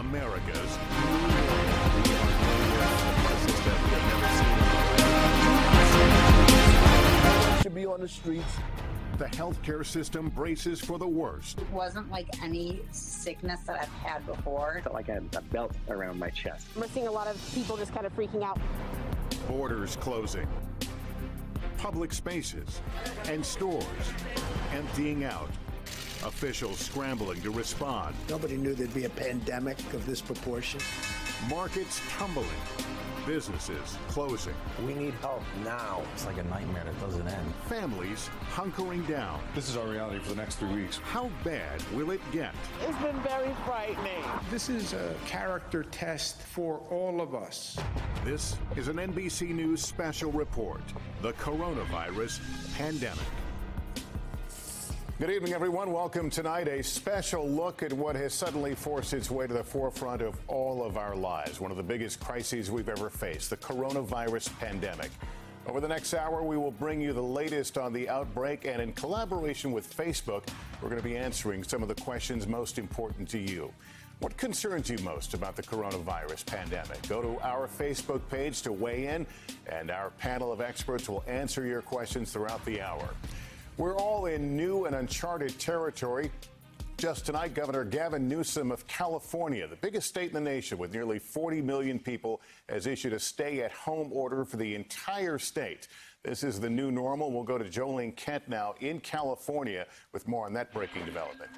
America's should be on the streets. The healthcare system braces for the worst. It wasn't like any sickness that I've had before. Felt like I had a belt around my chest. We're seeing a lot of people just kind of freaking out. Borders closing, public spaces and stores emptying out. Officials scrambling to respond. Nobody knew there'd be a pandemic of this proportion. Markets tumbling, businesses closing. We need help now. It's like a nightmare that doesn't end. Families hunkering down. This is our reality for the next 3 weeks. How bad will it get? It's been very frightening. This is a character test for all of us. This is an NBC News special report, the coronavirus pandemic. Good evening, everyone. Welcome tonight. A special look at what has suddenly forced its way to the forefront of all of our lives. One of the biggest crises we've ever faced, the coronavirus pandemic. Over the next hour, we will bring you the latest on the outbreak, and in collaboration with Facebook, we're going to be answering some of the questions most important to you. What concerns you most about the coronavirus pandemic? Go to our Facebook page to weigh in, and our panel of experts will answer your questions throughout the hour. We're all in new and uncharted territory. Just tonight, Governor Gavin Newsom of California, the biggest state in the nation with nearly 40 million people, has issued a stay-at-home order for the entire state. This is the new normal. We'll go to Jolene Kent now in California with more on that breaking development.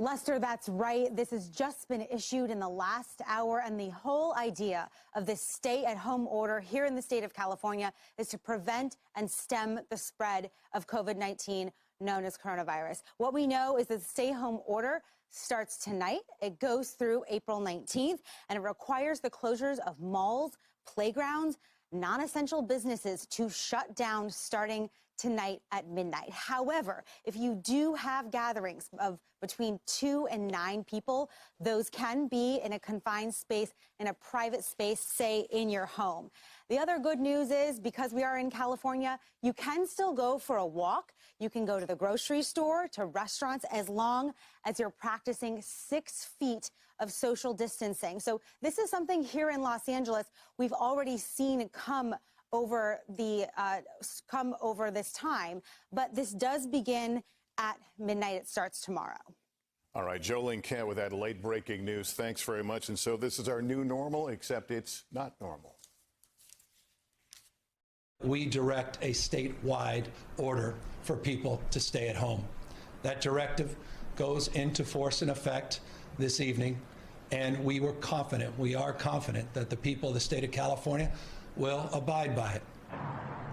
Lester, that's right. This has just been issued in the last hour, and the whole idea of this stay-at-home order here in the state of California is to prevent and stem the spread of COVID-19, known as coronavirus. What we know is that the stay-home order starts tonight. It goes through April 19th, and it requires the closures of malls, playgrounds, non-essential businesses to shut down starting tonight at midnight. However, if you do have gatherings of between 2 and 9 people, those can be in a confined space, in a private space, say in your home. The other good news is, because we are in California, you can still go for a walk. You can go to the grocery store, to restaurants, as long as you're practicing 6 feet of social distancing. So this is something here in Los Angeles we've already seen come over this time, but this does begin at midnight. It starts tomorrow. All right, Jolene Kent with that late breaking news. Thanks very much. And so this is our new normal, except it's not normal. We direct a statewide order for people to stay at home. That directive goes into force and effect this evening, and we are confident that the people of the state of California will abide by it.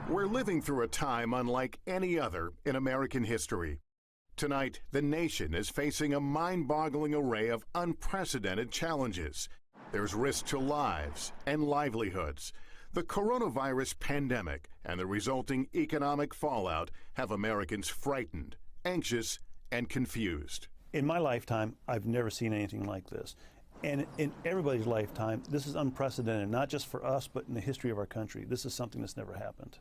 We're living through a time unlike any other in American history. Tonight, the nation is facing a mind-boggling array of unprecedented challenges. There's risk to lives and livelihoods. The coronavirus pandemic and the resulting economic fallout have Americans frightened, anxious, and confused. In my lifetime, I've never seen anything like this. And in everybody's lifetime, this is unprecedented, not just for us, but in the history of our country. This is something that's never happened.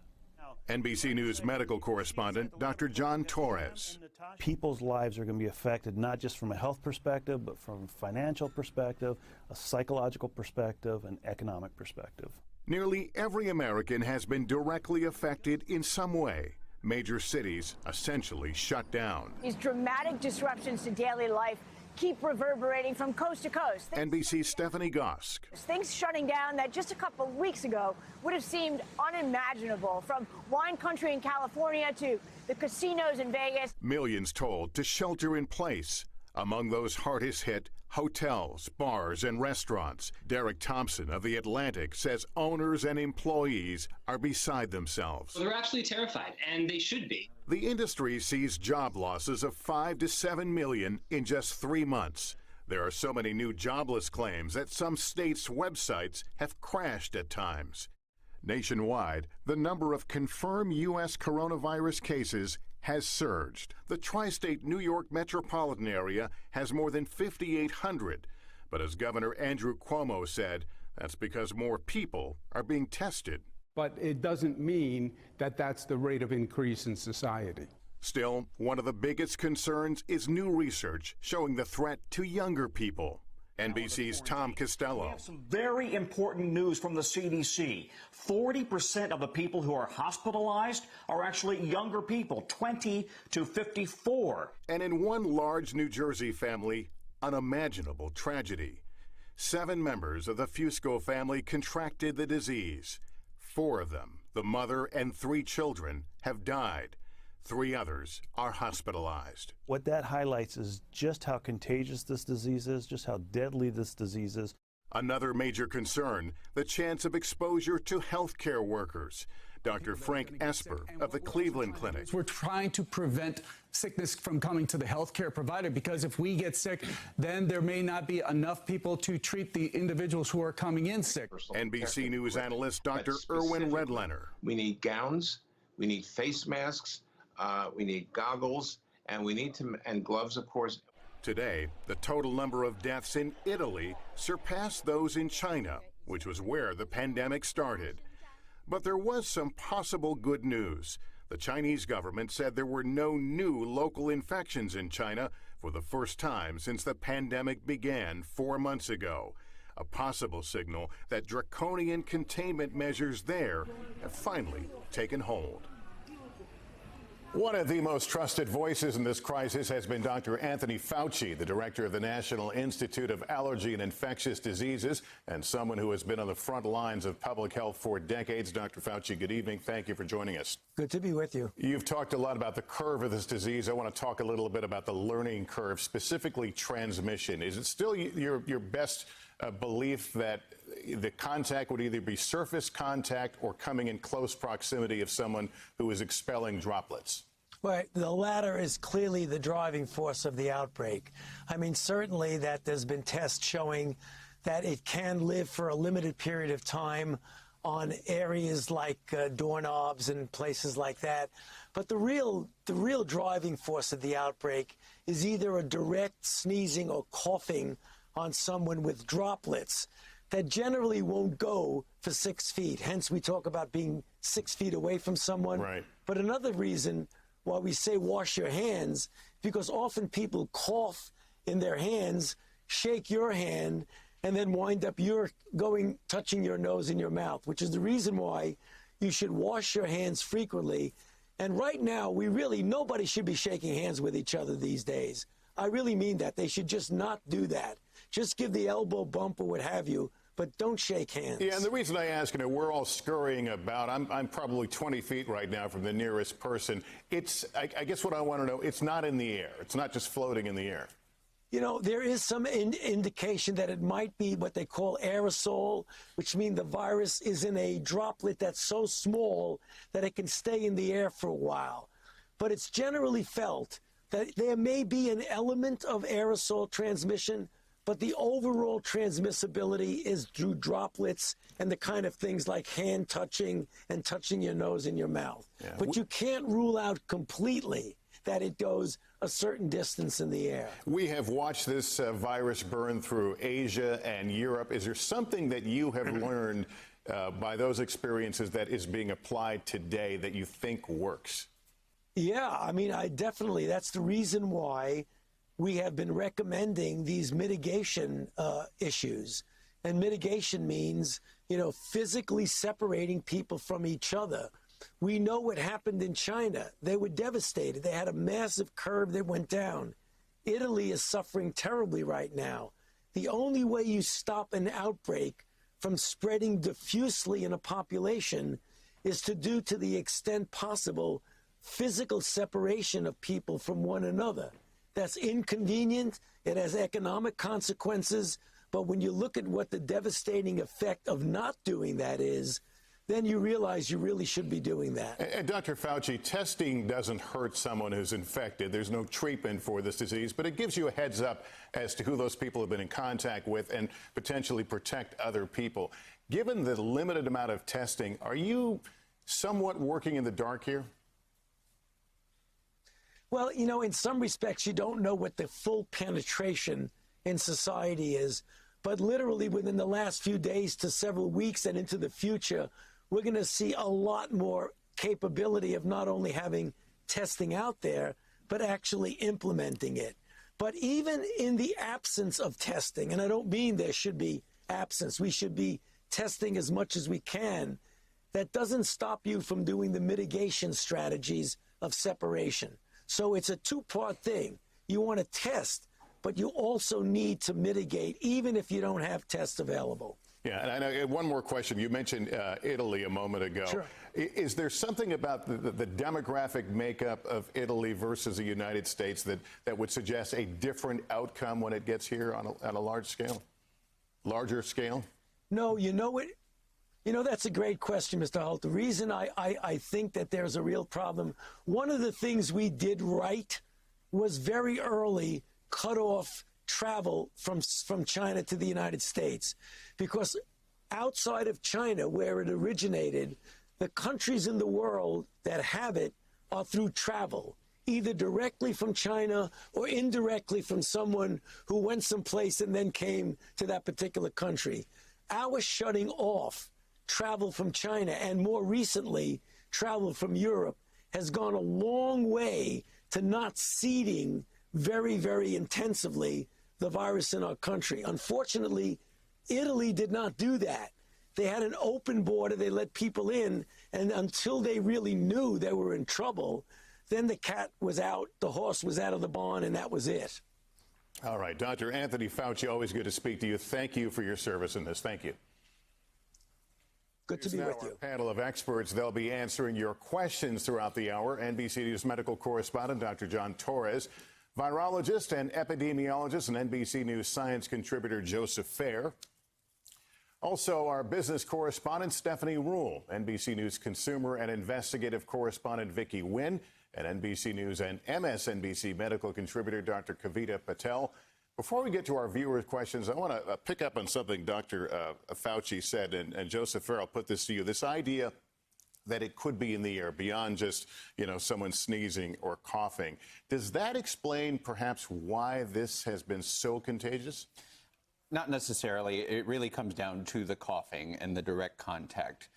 NBC News medical correspondent Dr. John Torres. People's lives are going to be affected, not just from a health perspective, but from a financial perspective, a psychological perspective, and economic perspective. Nearly every American has been directly affected in some way. Major cities essentially shut down. These dramatic disruptions to daily life keep reverberating from coast to coast. NBC's Stephanie Gosk. Things shutting down that just a couple of weeks ago would have seemed unimaginable, from wine country in California to the casinos in Vegas. Millions told to shelter in place. Among those hardest hit, hotels, bars, and restaurants. Derek Thompson of The Atlantic says owners and employees are beside themselves. They're actually terrified, and they should be. The industry sees job losses of 5 to 7 million in just 3 months. There are so many new jobless claims that some states' websites have crashed at times. Nationwide, the number of confirmed U.S. coronavirus cases has surged. The tri-state New York metropolitan area has more than 5,800. But as Governor Andrew Cuomo said, that's because more people are being tested. But it doesn't mean that that's the rate of increase in society. Still, one of the biggest concerns is new research showing the threat to younger people. NBC's Tom Costello. We have some very important news from the CDC. 40% of the people who are hospitalized are actually younger people, 20 to 54. And in one large New Jersey family, unimaginable tragedy. 7 members of the Fusco family contracted the disease. 4 of them, the mother and 3 children, have died. 3 others are hospitalized. What that highlights is just how contagious this disease is, just how deadly this disease is. Another major concern, the chance of exposure to healthcare workers. Dr. Frank Esper of the Cleveland Clinic. We're trying to prevent sickness from coming to the healthcare provider, because if we get sick, then there may not be enough people to treat the individuals who are coming in sick. NBC News analyst Dr. Erwin Redlener. We need gowns, we need face masks, we need goggles, and we need and gloves, of course. Today, the total number of deaths in Italy surpassed those in China, which was where the pandemic started. But there was some possible good news. The Chinese government said there were no new local infections in China for the first time since the pandemic began 4 months ago. A possible signal that draconian containment measures there have finally taken hold. One of the most trusted voices in this crisis has been Dr. Anthony Fauci, the director of the National Institute of Allergy and Infectious Diseases, and someone who has been on the front lines of public health for decades. Dr. Fauci, good evening. Thank you for joining us. Good to be with you. You've talked a lot about the curve of this disease. I want to talk a little bit about the learning curve, specifically transmission. Is it still your best belief that the contact would either be surface contact or coming in close proximity of someone who is expelling droplets? Right. The latter is clearly the driving force of the outbreak. I mean, certainly that there's been tests showing that it can live for a limited period of time on areas like doorknobs and places like that. But the real driving force of the outbreak is either a direct sneezing or coughing on someone with droplets that generally won't go for 6 feet. Hence, we talk about being 6 feet away from someone. Right. But another reason why we say wash your hands, because often people cough in their hands, shake your hand, and then wind up touching your nose and your mouth, which is the reason why you should wash your hands frequently. And right now, nobody should be shaking hands with each other these days. I really mean that. They should just not do that. Just give the elbow bump or what have you, but don't shake hands. Yeah, and the reason I ask, we're all scurrying about. I'm probably 20 feet right now from the nearest person. I guess what I want to know, it's not in the air. It's not just floating in the air. There is some indication that it might be what they call aerosol, which means the virus is in a droplet that's so small that it can stay in the air for a while. But it's generally felt that there may be an element of aerosol transmission, but the overall transmissibility is through droplets and the kind of things like hand touching and touching your nose and your mouth. Yeah. But you can't rule out completely that it goes a certain distance in the air. We have watched this virus burn through Asia and Europe. Is there something that you have learned by those experiences that is being applied today that you think works? Yeah, I mean, that's the reason why we have been recommending these mitigation issues. And mitigation means, physically separating people from each other. We know what happened in China. They were devastated. They had a massive curve that went down. Italy is suffering terribly right now. The only way you stop an outbreak from spreading diffusely in a population is to do, to the extent possible, physical separation of people from one another. That's inconvenient. It has economic consequences. But when you look at what the devastating effect of not doing that is, then you realize you really should be doing that. And Dr. Fauci, testing doesn't hurt someone who's infected. There's no treatment for this disease, but it gives you a heads up as to who those people have been in contact with and potentially protect other people. Given the limited amount of testing, are you somewhat working in the dark here? Well, in some respects, you don't know what the full penetration in society is. But literally within the last few days to several weeks and into the future, we're going to see a lot more capability of not only having testing out there, but actually implementing it. But even in the absence of testing, and I don't mean there should be absence, we should be testing as much as we can, that doesn't stop you from doing the mitigation strategies of separation. So it's a two-part thing. You want to test, but you also need to mitigate, even if you don't have tests available. Yeah, and I know one more question. You mentioned Italy a moment ago. Sure. Is there something about the demographic makeup of Italy versus the United States that would suggest a different outcome when it gets here on a large scale, larger scale? No, you know it. You know, that's a great question, Mr. Holt. The reason I think that there's a real problem, one of the things we did right was very early cut off travel from China to the United States, because outside of China, where it originated, the countries in the world that have it are through travel, either directly from China or indirectly from someone who went someplace and then came to that particular country. Our shutting off travel from China, and more recently travel from Europe, has gone a long way to not seeding very, very intensively the virus in our country. Unfortunately, Italy did not do that. They had an open border. They let people in, and until they really knew they were in trouble, then the cat was out, the horse was out of the barn, and that was it. All right, Dr. Anthony Fauci, always good to speak to you. Thank you for your service in this. Thank you. Good to be with you. Our panel of experts. They'll be answering your questions throughout the hour. NBC News medical correspondent Dr. John Torres, virologist and epidemiologist and NBC News science contributor Joseph Fair. Also, our business correspondent Stephanie Rule, NBC News consumer and investigative correspondent Vicky Nguyen, and NBC News and MSNBC medical contributor Dr. Kavita Patel. Before we get to our viewers' questions, I want to pick up on something Dr. Fauci said, and Joseph Fair, I'll put this to you. This idea that it could be in the air beyond just, someone sneezing or coughing. Does that explain perhaps why this has been so contagious? Not necessarily. It really comes down to the coughing and the direct contact.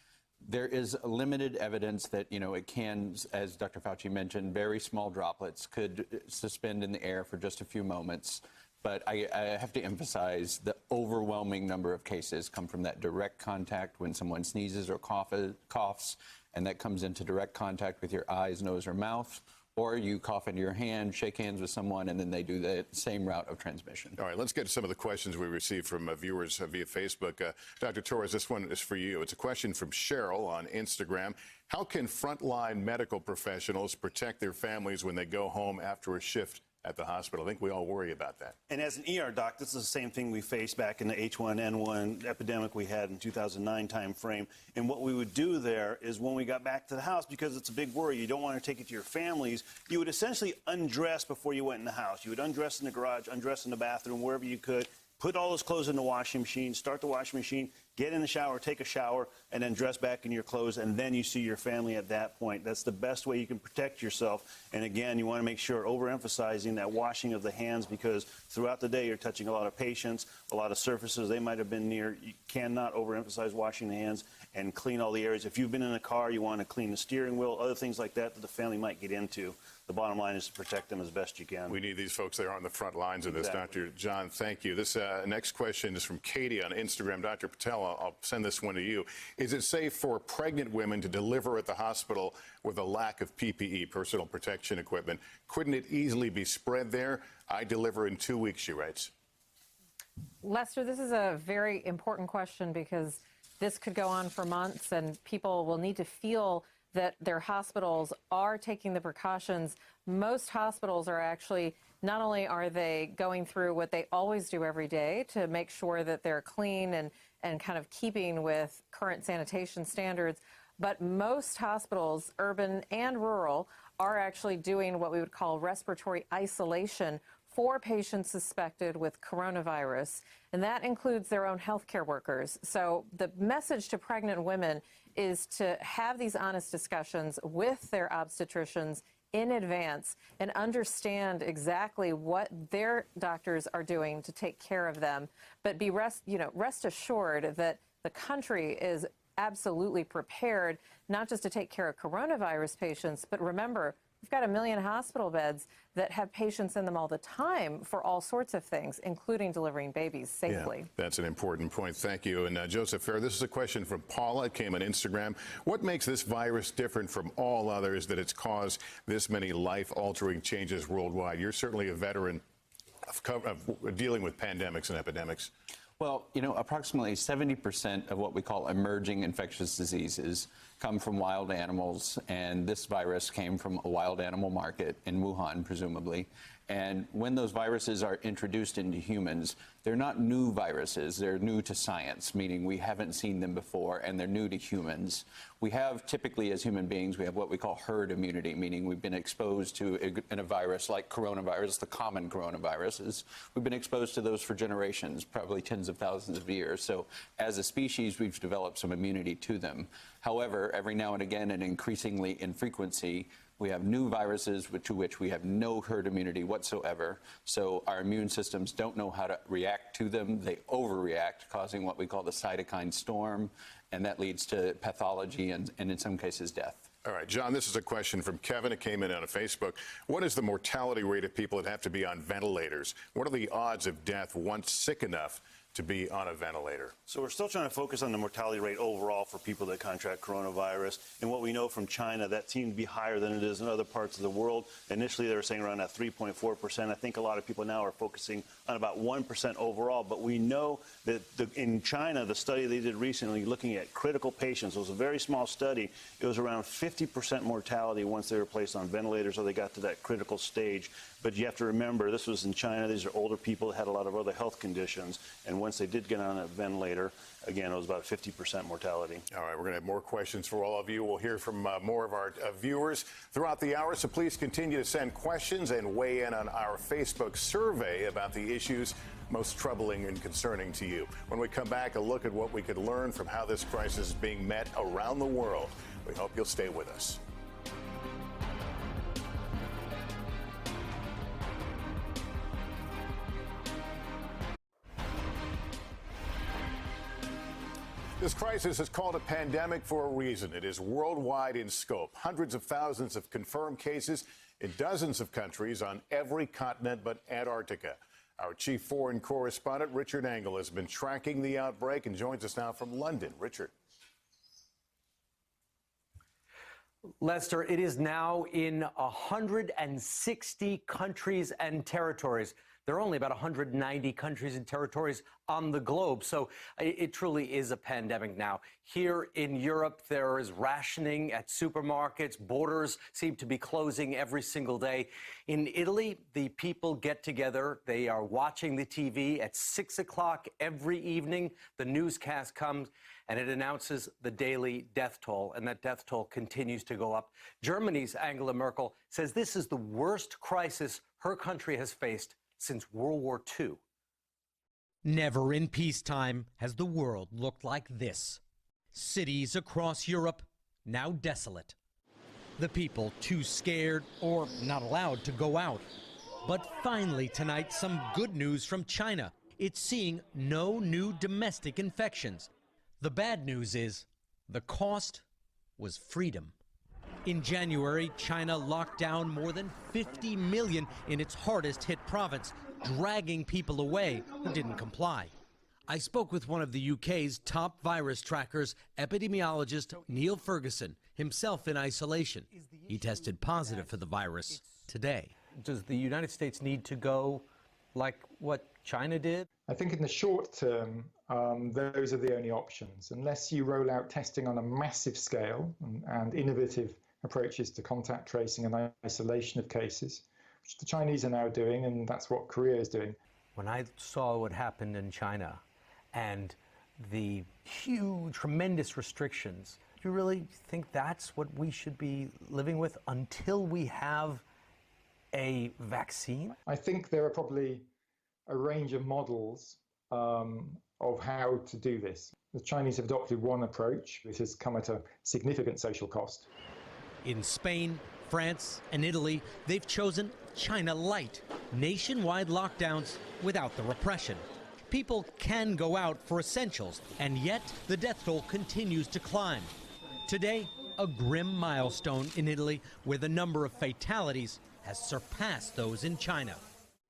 There is limited evidence that, it can, as Dr. Fauci mentioned, very small droplets could suspend in the air for just a few moments. But I have to emphasize the overwhelming number of cases come from that direct contact when someone sneezes or coughs, and that comes into direct contact with your eyes, nose, or mouth, or you cough into your hand, shake hands with someone, and then they do the same route of transmission. All right, let's get to some of the questions we received from viewers via Facebook. Dr. Torres, this one is for you. It's a question from Cheryl on Instagram. How can frontline medical professionals protect their families when they go home after a shift at the hospital? I think we all worry about that. And as an ER doc, this is the same thing we faced back in the H1N1 epidemic we had in 2009 time frame. And what we would do there is when we got back to the house, because it's a big worry, you don't want to take it to your families, you would essentially undress before you went in the house. You would undress in the garage, undress in the bathroom, wherever you could, put all those clothes in the washing machine, start the washing machine, get in the shower, take a shower, and then dress back in your clothes, and then you see your family at that point. That's the best way you can protect yourself. And again, you want to make sure overemphasizing that washing of the hands, because throughout the day you're touching a lot of patients, a lot of surfaces they might have been near. You cannot overemphasize washing the hands and clean all the areas. If you've been in a car, you want to clean the steering wheel, other things like that that the family might get into. The bottom line is to protect them as best you can. We need these folks that are on the front lines of this. Exactly. Dr. John, thank you. This next question is from Katie on Instagram. Dr. Patel, I'll send this one to you. Is it safe for pregnant women to deliver at the hospital with a lack of PPE, personal protection equipment? Couldn't it easily be spread there? I deliver in 2 weeks, she writes. Lester, this is a very important question because this could go on for months and people will need to feel that their hospitals are taking the precautions. Most hospitals are actually, not only are they going through what they always do every day to make sure that they're clean and kind of keeping with current sanitation standards, but most hospitals, urban and rural, are actually doing what we would call respiratory isolation for patients suspected with coronavirus, and that includes their own healthcare workers. So the message to pregnant women is to have these honest discussions with their obstetricians in advance and understand exactly what their doctors are doing to take care of them. But be rest assured that the country is absolutely prepared, not just to take care of coronavirus patients, but remember, We've got 1 million hospital beds that have patients in them all the time for all sorts of things, including delivering babies safely. Yeah, that's an important point. Thank you. And Joseph Fair, this is a question from Paula. It came on Instagram. What makes this virus different from all others that it's caused this many life-altering changes worldwide? You're certainly a veteran of dealing with pandemics and epidemics. Well, you know, approximately 70% of what we call emerging infectious diseases come from wild animals, and this virus came from a wild animal market in Wuhan, presumably. And when those viruses are introduced into humans, they're not new viruses. They're new to science, meaning we haven't seen them before, and they're new to humans. We have, typically as human beings, we have what we call herd immunity, meaning we've been exposed to a virus like coronavirus, the common coronaviruses. We've been exposed to those for generations, probably tens of thousands of years. So as a species, we've developed some immunity to them. However, every now and again, and increasingly in frequency, we have new viruses to which we have no herd immunity whatsoever. So our immune systems don't know how to react to them. They overreact, causing what we call the cytokine storm, and that leads to pathology and in some cases death. All right, John, this is a question from Kevin. It came in on Facebook. What is the mortality rate of people that have to be on ventilators? What are the odds of death once sick enough to be on a ventilator? So we're still trying to focus on the mortality rate overall for people that contract coronavirus. And what we know from China, that seemed to be higher than it is in other parts of the world. Initially, they were saying around that 3.4%. I think a lot of people now are focusing on about 1% overall. But we know that in China, the study they did recently looking at critical patients, it was a very small study. It was around 50% mortality once they were placed on ventilators or they got to that critical stage. But you have to remember, this was in China. These are older people that had a lot of other health conditions. And once they did get on a ventilator, again, it was about 50% mortality. All right, we're going to have more questions for all of you. We'll hear from more of our viewers throughout the hour. So please continue to send questions and weigh in on our Facebook survey about the issues most troubling and concerning to you. When we come back, a look at what we could learn from how this crisis is being met around the world. We hope you'll stay with us. This crisis is called a pandemic for a reason. It is worldwide in scope. Hundreds of thousands of confirmed cases in dozens of countries on every continent but Antarctica. Our chief foreign correspondent, Richard Engel, has been tracking the outbreak and joins us now from London. Richard. Lester, it is now in 160 countries and territories. There are only about 190 countries and territories on the globe, so it truly is a pandemic now. Here in Europe, there is rationing at supermarkets. Borders seem to be closing every single day. In Italy, the people get together. They are watching the TV at 6 o'clock every evening. The newscast comes, and it announces the daily death toll, and that death toll continues to go up. Germany's Angela Merkel says this is the worst crisis her country has faced since World War II. Never in peacetime has the world looked like this. Cities across Europe now desolate. The people too scared or not allowed to go out. But finally tonight, some good news from China. It's seeing no new domestic infections. The bad news is the cost was freedom. In January, China locked down more than 50 million in its hardest hit province, dragging people away who didn't comply. I spoke with one of the UK's top virus trackers, epidemiologist Neil Ferguson, himself in isolation. He tested positive for the virus today. Does the United States need to go like what China did? I think in the short term, those are the only options. Unless you roll out testing on a massive scale and innovative approaches to contact tracing and isolation of cases, which the Chinese are now doing, and that's what Korea is doing. When I saw what happened in China and the huge, tremendous restrictions, do you really think that's what we should be living with until we have a vaccine? I think there are probably a range of models of how to do this. The Chinese have adopted one approach, which has come at a significant social cost. In Spain, France, and Italy, they've chosen China Light, nationwide lockdowns without the repression. People can go out for essentials, and yet the death toll continues to climb. Today, a grim milestone in Italy where the number of fatalities has surpassed those in China.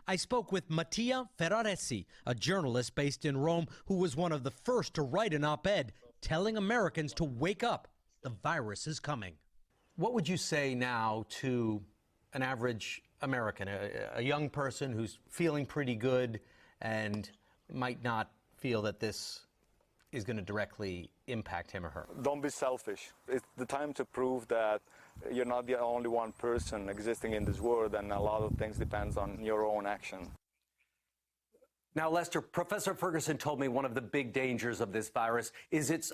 I spoke with Mattia Ferraresi, a journalist based in Rome who was one of the first to write an op-ed telling Americans to wake up. The virus is coming. What would you say now to an average American, a young person who's feeling pretty good and might not feel that this is going to directly impact him or her? Don't be selfish. It's the time to prove that you're not the only one person existing in this world, and a lot of things depends on your own action. Now, Lester, Professor Ferguson told me one of the big dangers of this virus is its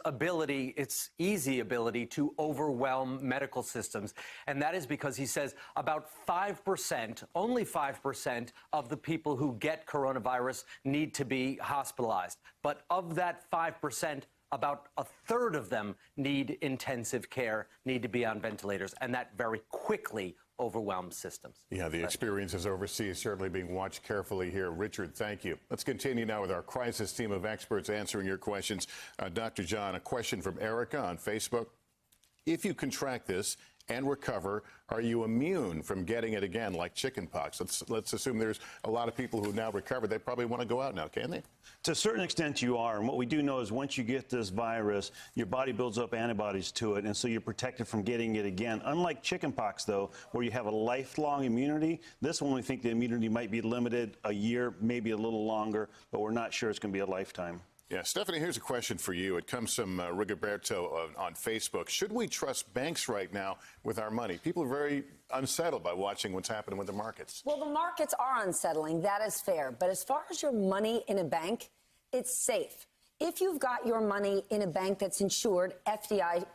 easy ability to overwhelm medical systems. And that is because he says about 5%, only 5% of the people who get coronavirus need to be hospitalized. But of that 5%, about a third of them need intensive care, need to be on ventilators, and that very quickly overwhelms systems. Yeah, the experiences overseas certainly being watched carefully here. Richard, thank you. Let's continue now with our crisis team of experts answering your questions. Dr. John, a question from Erica on Facebook. If you contract this and recover, are you immune from getting it again, like chickenpox? Let's assume there's a lot of people who now recovered. They probably want to go out now, can they? To a certain extent, you are. And what we do know is once you get this virus, your body builds up antibodies to it, and so you're protected from getting it again. Unlike chickenpox, though, where you have a lifelong immunity, this one we think the immunity might be limited a year, maybe a little longer, but we're not sure it's going to be a lifetime. Yeah, Stephanie, here's a question for you. It comes from Rigoberto on Facebook. Should we trust banks right now with our money? People are very unsettled by watching what's happening with the markets. Well, the markets are unsettling. That is fair. But as far as your money in a bank, it's safe. If you've got your money in a bank that's insured, FDIC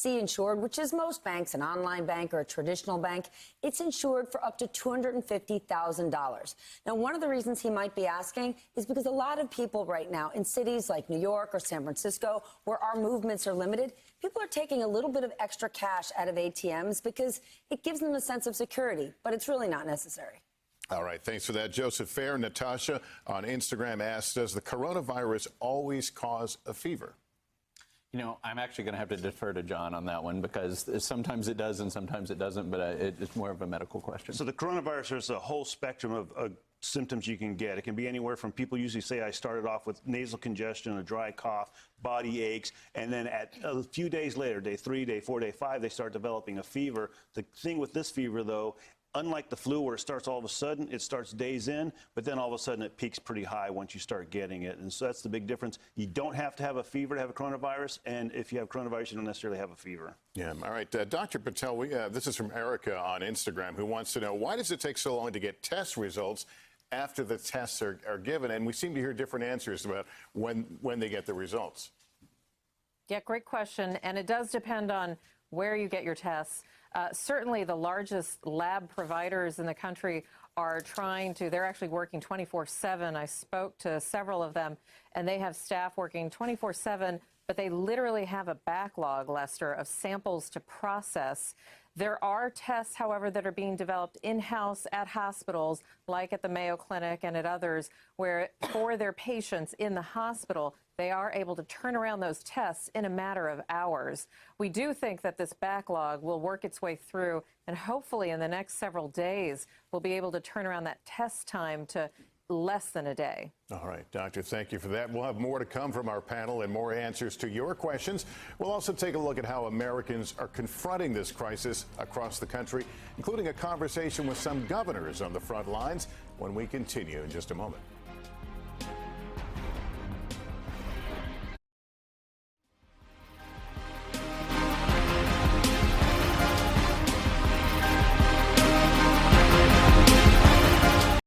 insured, which is most banks, an online bank or a traditional bank, it's insured for up to $250,000. Now, one of the reasons he might be asking is because a lot of people right now in cities like New York or San Francisco, where our movements are limited, people are taking a little bit of extra cash out of ATMs because it gives them a sense of security, but it's really not necessary. All right, thanks for that. Joseph Fair. Natasha on Instagram asks, does the coronavirus always cause a fever? You know, I'm actually going to have to defer to John on that one because sometimes it does and sometimes it doesn't, but it's more of a medical question. So the coronavirus, there's a whole spectrum of symptoms you can get. It can be anywhere from people usually say I started off with nasal congestion, a dry cough, body aches, and then at a few days later, day 3, day 4, day 5, they start developing a fever. The thing with this fever, though, unlike the flu where it starts all of a sudden, it starts days in, but then all of a sudden it peaks pretty high once you start getting it. And so that's the big difference. You don't have to have a fever to have a coronavirus, and if you have coronavirus, you don't necessarily have a fever. Yeah, all right. Dr. Patel, this is from Erica on Instagram, who wants to know, why does it take so long to get test results after the tests are given? And we seem to hear different answers about when they get the results. Yeah, great question. And it does depend on where you get your tests. Certainly the largest lab providers in the country are they're actually working 24/7. I spoke to several of them, and they have staff working 24/7, but they literally have a backlog, Lester, of samples to process. There are tests, however, that are being developed in-house at hospitals, like at the Mayo Clinic and at others, where for their patients in the hospital, they are able to turn around those tests in a matter of hours. We do think that this backlog will work its way through, and hopefully in the next several days, we'll be able to turn around that test time to less than a day. All right, Doctor, thank you for that. We'll have more to come from our panel and more answers to your questions. We'll also take a look at how Americans are confronting this crisis across the country, including a conversation with some governors on the front lines when we continue in just a moment.